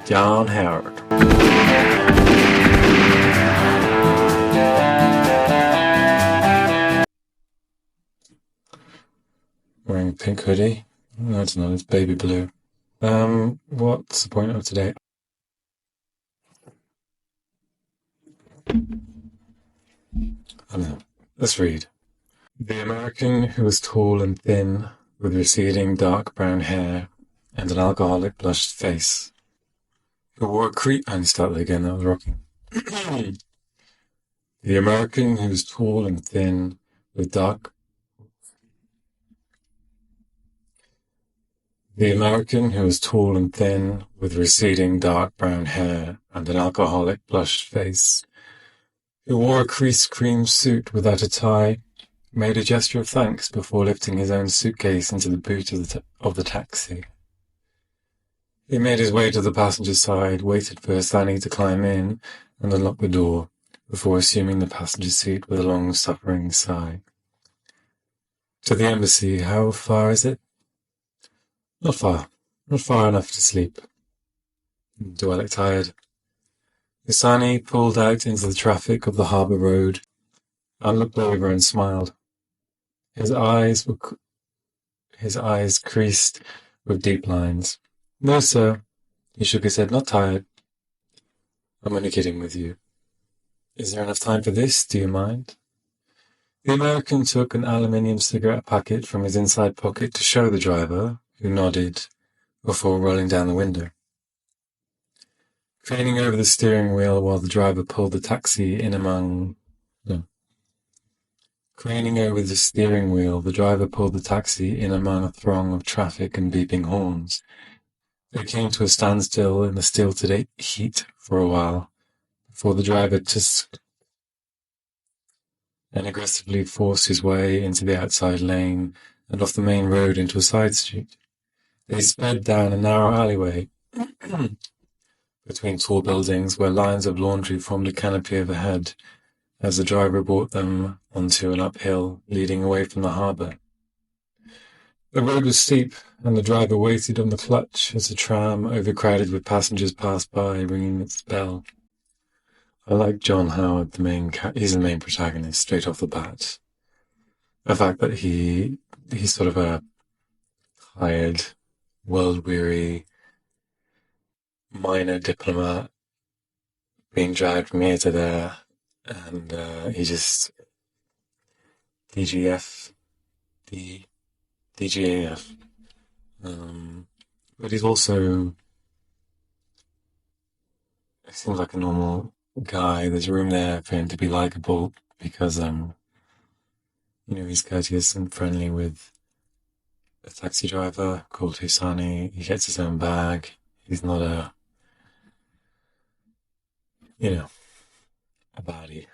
John Howard. Wearing a pink hoodie. I don't know, it's baby blue. What's the point of today? I don't know. Let's read. The American who was tall and thin, with receding dark brown hair and an alcoholic blushed face, who wore a creep. I start again, that was rocking. The American who was tall and thin, with dark. The American who was tall and thin, with receding dark brown hair and an alcoholic blushed face, who wore a creased cream suit without a tie, made a gesture of thanks before lifting his own suitcase into the boot of the taxi. He made his way to the passenger side, waited for Hasani to climb in, and unlock the door, before assuming the passenger seat with a long-suffering sigh. To the embassy, how far is it? Not far. Not far enough to sleep. Do I look tired? Hasani pulled out into the traffic of the harbour road, and looked over and smiled. His eyes creased with deep lines. No, sir. He shook his head. Not tired. I'm only kidding with you. Is there enough time for this? Do you mind? The American took an aluminium cigarette packet from his inside pocket to show the driver, who nodded, before rolling down the window. Craning over the steering wheel while the driver pulled the taxi in among... Craning over the steering wheel, the driver pulled the taxi in among a throng of traffic and beeping horns. They came to a standstill in the stilted heat for a while, before the driver tusked and aggressively forced his way into the outside lane and off the main road into a side street. They sped down a narrow alleyway between tall buildings where lines of laundry formed a canopy overhead as the driver brought them onto an uphill leading away from the harbour. The road was steep, and the driver waited on the clutch as the tram, overcrowded with passengers, passed by, ringing its bell. I like John Howard, he's the main protagonist, straight off the bat. The fact that he's sort of a tired, world-weary, minor diplomat being dragged from here to there, and he just DGAF. But he's also, he seems like a normal guy. There's room there for him to be likable because, he's courteous and friendly with a taxi driver called Hasani. He gets his own bag. He's not a baddie.